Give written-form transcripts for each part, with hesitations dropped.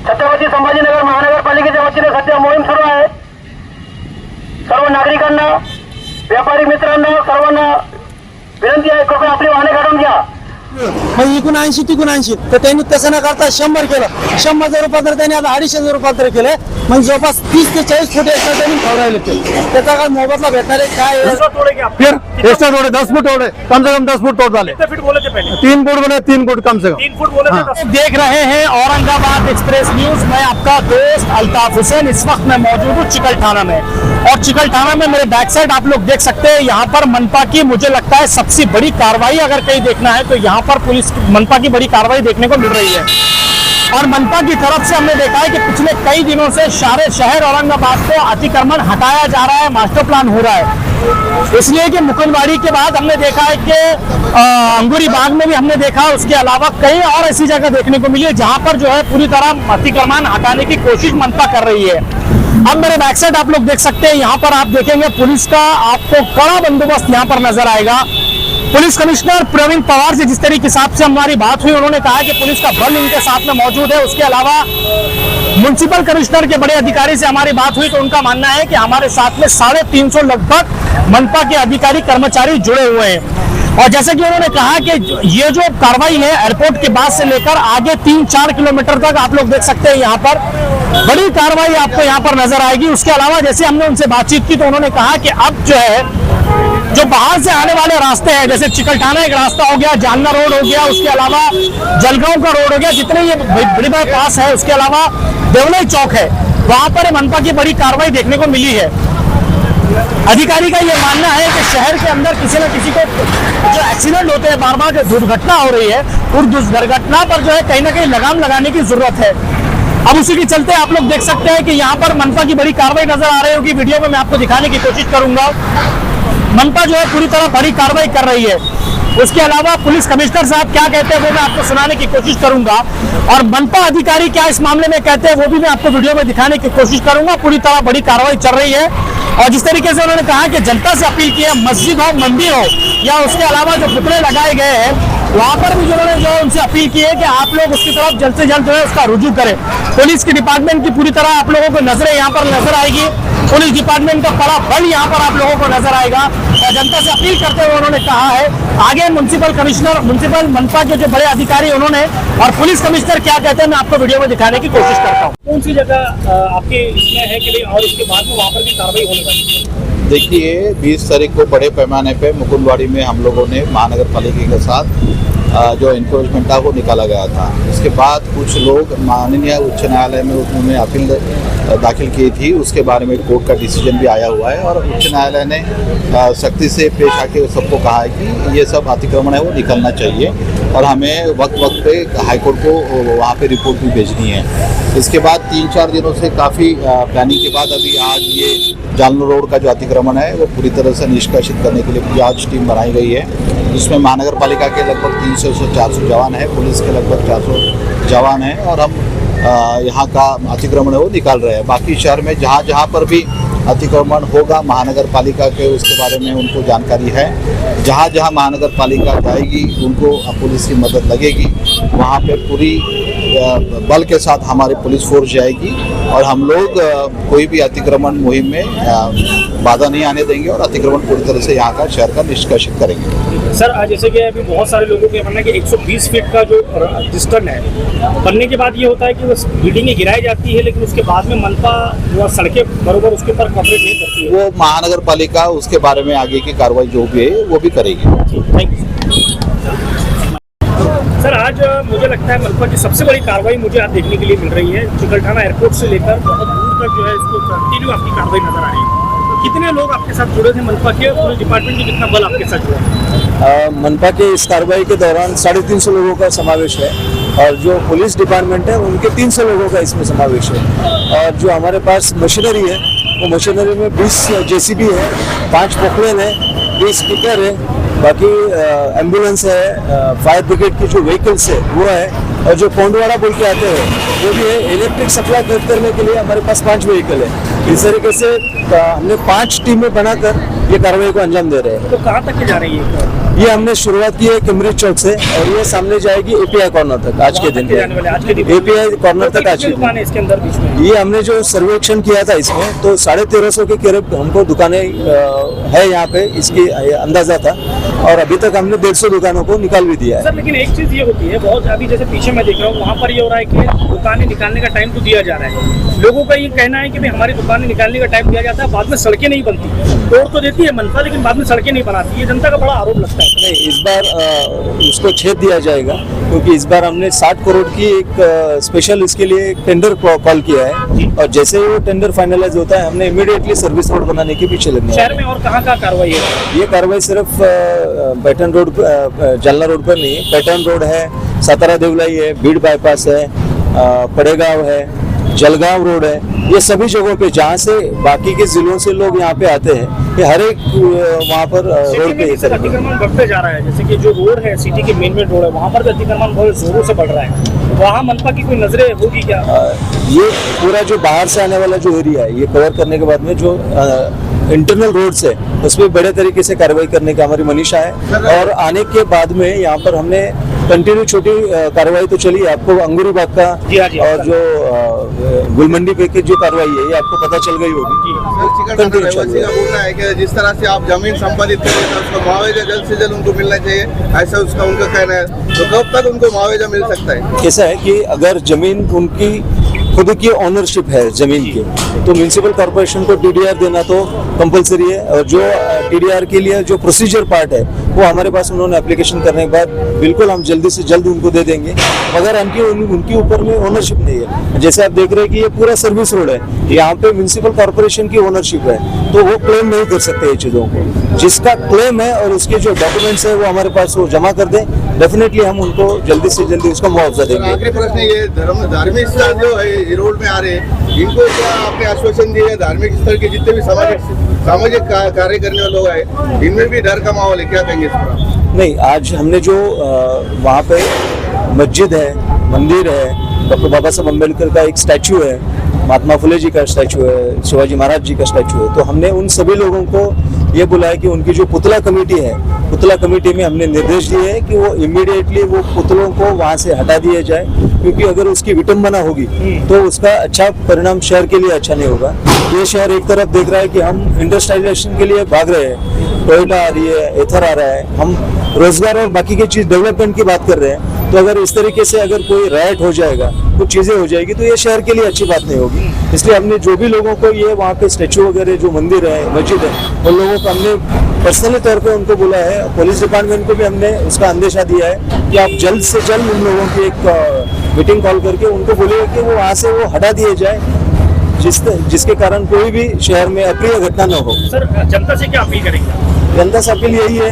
छत्रपती संभाजीनगर महानगरपालिकेच्या वतीने सध्या मोहीम सुरू आहे। सर्व नागरिकांना, व्यापारी मित्रांना सर्वांना विनंती आहे, कृपया आपली वाहने काढून घ्या। मग इकून 80 तिकून 80 तर त्यांनी तसं न करता 100 केलं। 100,000 रूपांतर त्यांनी आता 250,000 रूपांतर केले। म्हणजे जवळपास 30 ते 40 फूट एक्स्ट्रा त्यांनी ठेवले ते। त्याचा काय मोबदला भेटणार आहे काय? फिर एक्स्ट्रा तोड़े 10 फुट तोड़े, कम से कम 10 फुट तोड़ डाले। कितने फीट बोले थे पहले? 3 फुट बोले, 3 फुट कम से कम। 3 फुट बोले थे। हाँ। देख रहे हैं औरंगाबाद एक्सप्रेस न्यूज। मैं आपका दोस्त अल्ताफ हुसैन इस वक्त मैं मौजूद हूँ चिकलठाना में, और चिकलठाना में मेरे बैक साइड आप लोग देख सकते हैं, यहाँ पर मनपा की मुझे लगता है सबसे बड़ी कार्रवाई अगर कहीं देखना है तो यहाँ पर पुलिस मनपा की बड़ी कार्रवाई देखने को मिल रही है। और मनपा की तरफ से हमने देखा है कि पिछले कई दिनों से सारे शहर औरंगाबाद को अतिक्रमण हटाया जा रहा है, मास्टर प्लान हो रहा है। इसलिए कि मुकुंदवाड़ी के बाद हमने देखा है कि अंगूरी बाग में भी हमने देखा, उसके अलावा कई और ऐसी जगह देखने को मिली है जहां पर जो है पूरी तरह अतिक्रमण हटाने की कोशिश मनपा कर रही है। अब मेरे बैक साइड आप लोग देख सकते हैं, यहाँ पर आप देखेंगे पुलिस का आपको कड़ा बंदोबस्त यहाँ पर नजर आएगा। पुलिस कमिश्नर प्रवीण पवार से जिस तरीके हिसाब से हमारी बात हुई, उन्होंने कहा कि पुलिस का बल उनके साथ में मौजूद है। उसके अलावा म्युनिसिपल कमिश्नर के बड़े अधिकारी से हमारी बात हुई तो उनका मानना है कि हमारे साथ में 350 लगभग मनपा के अधिकारी कर्मचारी जुड़े हुए हैं। और जैसे कि उन्होंने कहा कि ये जो कार्रवाई है एयरपोर्ट के बाद से लेकर आगे 3-4 किलोमीटर तक आप लोग देख सकते हैं, यहाँ पर बड़ी कार्रवाई आपको यहाँ पर नजर आएगी। उसके अलावा जैसे हमने उनसे बातचीत की तो उन्होंने कहा कि अब जो है जो बाहर से आने वाले रास्ते हैं, जैसे चिकलठाना एक रास्ता हो गया, जालना रोड हो गया, उसके अलावा जलगांव का रोड हो गया, जितने ये बड़ी बाईपास है, उसके अलावा देवलाई चौक है, वहां पर मनपा की बड़ी कार्रवाई देखने को मिली है। अधिकारी का ये मानना है कि शहर के अंदर किसी न किसी को जो एक्सीडेंट होते हैं, बार बार जो दुर्घटना हो रही है, उस दुर्घटना पर जो है कहीं ना कहीं लगाम लगाने की जरूरत है। अब उसी के चलते आप लोग देख सकते हैं कि यहाँ पर मनपा की बड़ी कार्रवाई नजर आ रही होगी। वीडियो में मैं आपको दिखाने की कोशिश करूंगा। मनपा जो है पूरी तरह बड़ी कार्रवाई कर रही है। उसके अलावा पुलिस कमिश्नर साहब क्या कहते हैं वो मैं आपको सुनाने की कोशिश करूंगा, और मनपा अधिकारी क्या इस मामले में कहते हैं वो भी मैं आपको वीडियो में दिखाने की कोशिश करूंगा। पूरी तरह बड़ी कार्रवाई चल रही है, और जिस तरीके से उन्होंने कहा कि जनता से अपील की है, मस्जिद हो, मंदिर हो, या उसके अलावा जो पुतले लगाए गए हैं वहां पर भी उन्होंने जो उनसे अपील की है कि आप लोग उसकी तरफ जल्द से जल्द जो है उसका रुजू करें। पुलिस के डिपार्टमेंट की पूरी तरह आप लोगों को नजरें यहाँ पर नजर आएगी। पुलिस डिपार्टमेंट का बड़ा बल यहाँ पर आप लोगों को नजर आएगा, और जनता से अपील करते हुए उन्होंने कहा है आगे म्युनिसिपल कमिश्नर, म्युनिसिपल मनपा के जो बड़े अधिकारी उन्होंने और पुलिस कमिश्नर क्या कहते हैं मैं आपको वीडियो में दिखाने की कोशिश करता हूँ। कौन सी जगह आपके इसमें है कि नहीं, और उसके बाद में वहाँ पर भी कार्रवाई होने वाली है? देखिए 20 तारीख को बड़े पैमाने पे मुकुंदवाड़ी में हम लोगों ने महानगर पालिका के साथ जो इन्क्रोचमेंट था वो निकाला गया था। उसके बाद कुछ लोग माननीय उच्च न्यायालय में उन्होंने अपील दाखिल की थी, उसके बारे में कोर्ट का डिसीजन भी आया हुआ है, और उच्च न्यायालय ने सख्ती से पेश आके सबको कहा है कि ये सब अतिक्रमण है वो निकलना चाहिए, और हमें वक्त वक्त पे हाईकोर्ट को वहाँ पे रिपोर्ट भी भेजनी है। इसके बाद 3-4 दिनों से काफ़ी प्लानिंग के बाद अभी आज ये जालना रोड का जो अतिक्रमण है वो पूरी तरह से निष्कासित करने के लिए जांच टीम बनाई गई है, जिसमें महानगर पालिका के लगभग 300 से 400 जवान हैं, पुलिस के लगभग 400 जवान हैं, और हम यहाँ का अतिक्रमण है वो निकाल रहे हैं। बाकी शहर में जहाँ जहाँ पर भी अतिक्रमण होगा महानगर पालिका के उसके बारे में उनको जानकारी है। जहाँ जहाँ महानगर पालिका जाएगी उनको पुलिस की मदद लगेगी, वहाँ पे पूरी बल के साथ हमारी पुलिस फोर्स जाएगी, और हम लोग कोई भी अतिक्रमण मुहिम में बाधा नहीं आने देंगे, और अतिक्रमण पूरी तरह से यहाँ का शहर का निष्कासित करेंगे। सर आज जैसे कि अभी बहुत सारे लोगों के मानना है कि 120 फीट का जो डिस्टेंस है बनने के बाद ये होता है कि बस बिल्डिंगें गिराई जाती है, लेकिन उसके बाद में मनपा जो सड़कें बरोबर उसके ऊपर कवरेज नहीं करती है। वो महानगर पालिका उसके बारे में आगे की कार्रवाई जो भी है वो भी करेगी। Thank you sir. आज मुझे लगता है मनपा की सबसे बड़ी कार्रवाई मुझे आज देखने के लिए मिल रही है। चिकलठाना एयरपोर्ट से लेकर बहुत दूर तक जो है इसको कंटिन्यू आपकी कार्रवाई नजर आ रही है। कितने लोग आपके साथ जुड़े थे मनपा के, पुलिस डिपार्टमेंट के कितना बल आपके साथ जुड़ा? मनपा के इस कार्रवाई के दौरान 350 लोगों का समावेश है, और जो पुलिस डिपार्टमेंट है उनके 300 लोगों का इसमें समावेश है, और जो हमारे पास मशीनरी है वो मशीनरी में 20 JCB है, 5 पोकलेन है, 20 स्कूटर है, बाकी एम्बुलेंस है, फायर ब्रिगेड की जो व्हीकल्स है वो है, और जो पोंडवाड़ा बोल के आते हैं वो भी है। इलेक्ट्रिक सप्लाई करने के लिए हमारे पास 5 व्हीकल है। इस तरीके से हमने 5 टीमें बनाकर ये कार्रवाई को अंजाम दे रहे हैं। तो कहाँ तक के जा रही है? ये हमने शुरुआत की है कैम्ब्रिज चौक से और ये सामने जाएगी एपीआई कॉर्नर तक आज के दिन एपीआई कॉर्नर तक आज के दिन। इसके अंदर बीच में ये हमने जो सर्वेक्षण किया था इसमें तो 1350 के करीब हमको दुकानें है यहाँ पे, इसकी अंदाजा था और अभी तक हमने 150 दुकानों को निकाल भी दिया है। सर लेकिन एक चीज ये होती है बहुत, अभी जैसे पीछे मैं देख रहा हूँ वहाँ पर ये हो रहा है कि दुकानें निकालने का टाइम तो दिया जा रहा है, लोगों का ये कहना है कि भाई हमारी दुकानें निकालने का टाइम दिया जाता है, बाद में सड़कें नहीं बनती, तोड़ तो देती है मनपा लेकिन बाद में सड़कें नहीं बनाती, ये जनता का बड़ा आरोप लगता है। नहीं, इस बार उसको छेद दिया जाएगा क्योंकि इस बार हमने 60 करोड़ की एक स्पेशल इसके लिए एक टेंडर कॉल किया है और जैसे ही वो टेंडर फाइनलाइज होता है हमने इमीडिएटली सर्विस रोड बनाने के पीछे लगना है। शहर में और कहाँ कहाँ कार्रवाई है? ये कार्रवाई सिर्फ पैटर्न रोड जालना रोड पर नहीं, पैटर्न रोड है, सातारा देवलाई है, भीड़ बाईपास है, पड़ेगांव है, जलगांव रोड है, ये सभी जगहों पे जहाँ से बाकी के जिलों से लोग यहाँ पे आते हैं, ये हर एक वहाँ पर रोड पे अतिक्रमण बढ़ते जा रहा है। जैसे कि जो रोड है सिटी के मेन रोड है वहाँ पर भी अतिक्रमण बहुत जोरों से बढ़ रहा है, वहाँ मनपा की कोई नजरें होगी क्या? ये पूरा जो बाहर से आने वाला जो एरिया है ये कवर करने के बाद में जो इंटरनल रोड्स है उसमें बड़े तरीके से कार्रवाई करने की हमारी मनीषा है और आने के बाद में यहाँ पर हमने कंटिन्यू छोटी कार्रवाई तो चली, आपको अंगूरी बाग का और जो गुलमंडी पे की जो कार्रवाई है ये आपको पता चल गई होगी। कंटिन्यू का बोलना है कि जिस तरह से आप जमीन संपादित कर रहे हैं उसका मुआवजा जल्द से जल्द उनको मिलना चाहिए, ऐसा उसका उनका कहना है, तो कब तक उनको मुआवजा मिल सकता है? कैसा है कि अगर जमीन उनकी खुद की ऑनरशिप है जमीन की तो म्यूनिसिपल कॉर्पोरेशन को टीडीआर देना तो कंपलसरी है और जो टीडीआर के लिए जो प्रोसीजर पार्ट है वो हमारे पास उन्होंने एप्लीकेशन करने के बाद बिल्कुल हम जल्दी से जल्द उनको दे देंगे, मगर उनके ऊपर में ओनरशिप नहीं है। जैसे आप देख रहे हैं कि ये पूरा सर्विस रोड है, यहाँ पे म्यूनिसिपल कॉर्पोरेशन की ओनरशिप है तो वो क्लेम नहीं कर सकते ये चीज़ों को, जिसका क्लेम है और उसके जो डॉक्यूमेंट्स है वो हमारे पास वो जमा कर दें, डेफिनेटली हम उनको जल्दी से जल्दी उसका मुआवजा देंगे। आखिरी प्रश्न ये धार्मिक स्थल जो है रोड में आ रहे हैं इनको क्या आपने आश्वासन दिया है? धार्मिक स्थल के जितने भी सामाजिक कार्य करने वाले लोग आए इनमें भी डर का माहौल है, क्या कहेंगे इस पर? नहीं, आज हमने जो वहाँ पे मस्जिद है, मंदिर है, डॉक्टर बाबा साहब अम्बेडकर का एक स्टैचू है, महात्मा फुले जी का स्टैचू है, शिवाजी महाराज जी का स्टैचू है, तो हमने उन सभी लोगों को ये बुलाया कि उनकी जो पुतला कमेटी है, पुतला कमेटी में हमने निर्देश दिए हैं कि वो इमीडिएटली वो पुतलों को वहाँ से हटा दिया जाए, क्योंकि अगर उसकी विटंबना होगी तो उसका अच्छा परिणाम शहर के लिए अच्छा नहीं होगा। ये शहर एक तरफ देख रहा है कि हम इंडस्ट्रियलाइजेशन के लिए भाग रहे हैं, टोयोटा आ रही है, एथर आ रहा है, हम रोजगार और बाकी की चीज डेवलपमेंट की बात कर रहे हैं, तो अगर इस तरीके से अगर कोई राइट हो जाएगा, कुछ चीजें हो जाएगी तो ये शहर के लिए अच्छी बात नहीं होगी। इसलिए हमने जो भी लोगों को ये वहाँ पे स्टैचू वगैरह जो मंदिर है, मस्जिद है, उन लोगों को हमने पर्सनली तौर पे उनको बोला है, पुलिस डिपार्टमेंट को भी हमने उसका अंदेशा दिया है कि आप जल्द से जल्द उन लोगों की एक मीटिंग कॉल करके उनको बोलिए कि वो वहाँ से वो हटा दिए जाए, जिसके कारण कोई भी शहर में अप्रिय घटना न हो। सर जनता से क्या अपील करेंगे? जनता से अपील यही है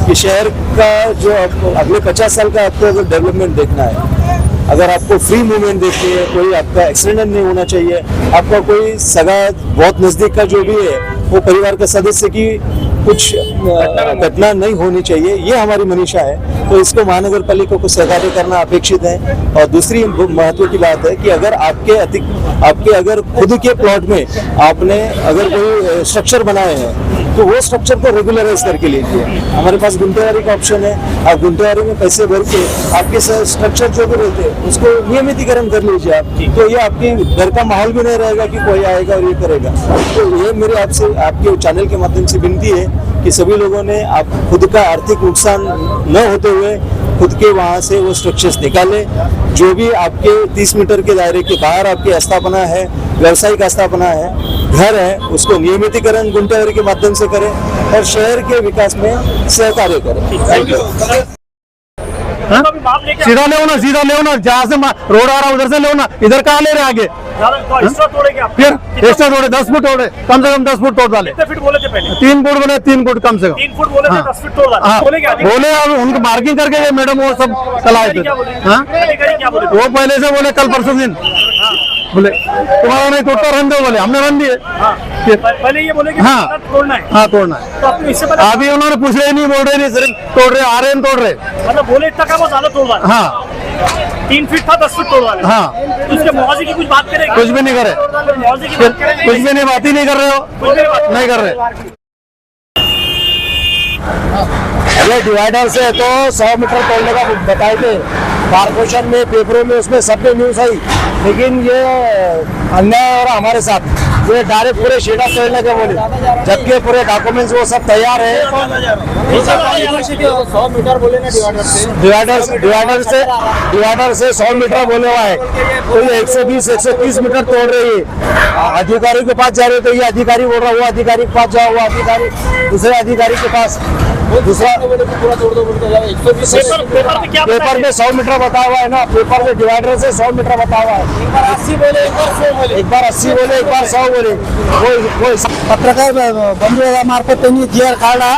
कि शहर का जो अगले 50 साल का आपको अगर डेवलपमेंट देखना है, अगर आपको फ्री मूवमेंट देखनी है, कोई आपका एक्सीडेंट नहीं होना चाहिए, आपका कोई सगा बहुत नजदीक का जो भी है वो परिवार का सदस्य की कुछ घटना नहीं होनी चाहिए, ये हमारी मनीषा है, तो इसको महानगर पालिका को सहकार्य करना अपेक्षित है। और दूसरी महत्व की बात है कि अगर आपके अगर खुद के प्लॉट में आपने अगर कोई स्ट्रक्चर बनाए हैं तो वो स्ट्रक्चर को रेगुलराइज करके लीजिए। हमारे पास गुंटेवारी का ऑप्शन है, आप गुंटेवारी में पैसे भर के आपके स्ट्रक्चर जो भी रहते हैं उसको नियमितीकरण कर लीजिए आप, तो ये आपके घर का माहौल भी नहीं रहेगा कि कोई आएगा और ये करेगा। तो ये मेरे आपसे आपके चैनल के माध्यम से विनती है कि सभी लोगों ने आप खुद का आर्थिक नुकसान न होते हुए खुद के वहाँ से वो स्ट्रक्चर्स निकालें, जो भी आपके 30 मीटर के दायरे के बाहर आपकी आस्थापना है, व्यावसायिक आस्थापना है, घर है, उसको नियमितीकरण गुंटेवारी के माध्यम से करें और शहर के विकास में सहकार्य करें। Thank you. सीधा ले ना, जहाँ से रोड आ रहा है उधर से ले ना, इधर कहाँ ले रहे आगे? फिर एक्स्ट्रा तोड़े 10 फुट तोड़े, कम से कम 10 फुट तोड़ डाले। 3 फुट बोले, 3 फुट कम से कम। 3 फुट बोले थे, 10 फुट तोड़ डाले। बोले अब उनको मार्किंग करके ये मैडम वो सब कल आए थे, वो पहले से बोले कल परसों दिन बोले तुम्हारा नहीं तोड़ता रन दो, बोले हमने रन दिए। पहले ये बोले कि तोड़ना है। हाँ तोड़ना है। तो आपने इससे पहले अभी उन्होंने पूछ रहे नहीं, बोल रहे नहीं, सिर्फ तोड़ रहे, आ रहे हैं तोड़ रहे। मतलब बोले इतना कम ज्यादा तोड़वा। हाँ 3 फीट था, 10 फीट तोड़वा। हाँ तो उसके मुआवजे की कुछ बात करेंगे? कुछ भी नहीं करे, मुआवजे की बात करेंगे? कुछ भी नहीं, बात ही नहीं कर रहे हो, नहीं कर रहे। ये डिवाइडर से तो 100 मीटर तोड़ने का बताए थे कॉर्पोरेशन में, पेपरों में, उसमें सब में न्यूज आई, लेकिन ये अन्याय हो रहा हमारे साथ। ये डायरेक्ट पूरे शेडा तोड़ने के बोले, जबकि पूरे डॉक्यूमेंट्स वो सब तैयार है। 100 मीटर बोले ना डिवाइडर से 100 मीटर बोले हुआ है, तो ये 120-130 मीटर तोड़ रही है। अधिकारी के पास जा रहे तो ये अधिकारी बोल रहा, वो अधिकारी के पास जाओ, वो अधिकारी दूसरे अधिकारी के पास, दूसरा पूरा तोड़ दो बोलते जाओ 120 पेपर में क्या पेपर में 100 मीटर बता हुआ है ना, पेपर में डिवाइडर से 100 मीटर बता हुआ है। 80 बोले, एक बार 100 बोले। एक बार 80 बोले, एक बार 100 बोले। वो पत्रकार बंधूमार्फत त्यांनी जी आर काढला,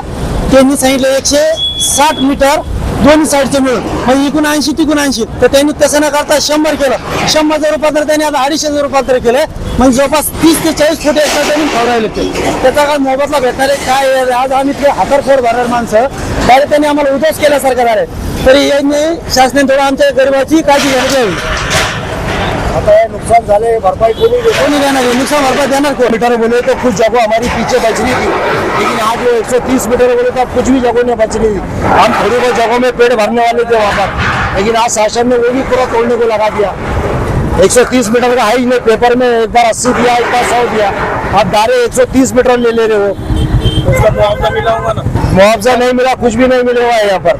त्यांनी सांगितलं 160 मीटर दोन्ही साईडचे मिळून, म्हणजे इकून 80 तिकून 80, तर त्यांनी तसं न करता 100 केलं. 100चं रूपांतर त्यांनी आता 250 रूपांतर केले, म्हणजे जवळपास 30 ते 40 फुट एक्स्ट्रा त्यांनी ठेवरायले ते. त्याचा काय मोबदला भेटणार आहे काय आहे? आज आम्ही ते हातरफोड भरणार माणसं डायरेक्ट त्यांनी आम्हाला उद्ध्वस्त केल्यासारखं झालंय. तरी यांनी शासनाने थोडं आमच्या गरिबाची काळजी घ्यावी. आता ये नुकसान झाले, भरपाई कोणी कोणी देणार आहे? नुकसान भरपाई देणार कोण? मीटर बोले तो कुछ जगह हमारी पीछे बच रही थी, लेकिन आज वो 130 मीटर बोले तो अब कुछ भी जगह नहीं बच रही थी। हम थोड़ी बहुत जगहों में पेड़ भरने वाले थे वहाँ पर, लेकिन आज शासन ने वो भी पूरा तोड़ने को लगा दिया। 130 मीटर का है ही नहीं, पेपर में एक बार 80 दिया, एक बार 100 दिया, अब दायरे 130 मीटर ले रहे हो। उसका मुआवजा मिला होगा ना? मुआवजा नहीं मिला, कुछ भी नहीं मिला हुआ है यहाँ पर।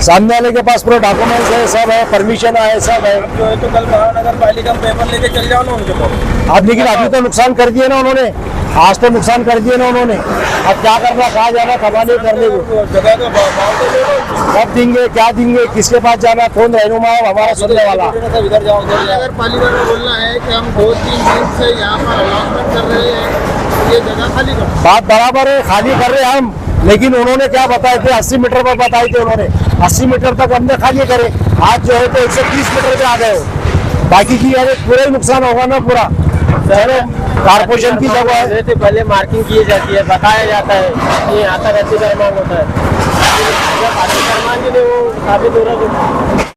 सामने वाले के पास पूरा डॉक्यूमेंट्स है, सब है, परमिशन है, सब है। जो है तो कल महानगर पालिका में पेपर लेके चल जाओ ना उनके पास। अब लेकिन अभी तो नुकसान कर दिए ना उन्होंने, आज तो नुकसान कर दिए ना उन्होंने। अब क्या करना, कहाँ जाना, कमा नहीं करने को, जगह का मुआवजा ले लो। कब देंगे, क्या देंगे, किसके पास जाना, कौन रहनुमा हमारा सुनने वाला। इधर जाओ महानगर पालिका का बोलना है कि हम 2-3 दिन से यहाँ पर अनाउंसमेंट कर रहे हैं, ये जगह खाली करो। बात बराबर है, खाली कर रहे हैं हम, लेकिन उन्होंने क्या बताए थे, 80 मीटर पर बताए थे उन्होंने, 80 मीटर तक हमने खाली करे। आज जो है तो 130 मीटर पे आ गए हो, बाकी की अरे पूरा ही नुकसान होगा ना पूरा। कारपोरेशन की जगह है, से पहले मार्किंग की जाती है, बताया जाता है कि यहाँ तक अतिक्रमण होता है, जब अतिक्रमण जो है वो साबित हो रहा है।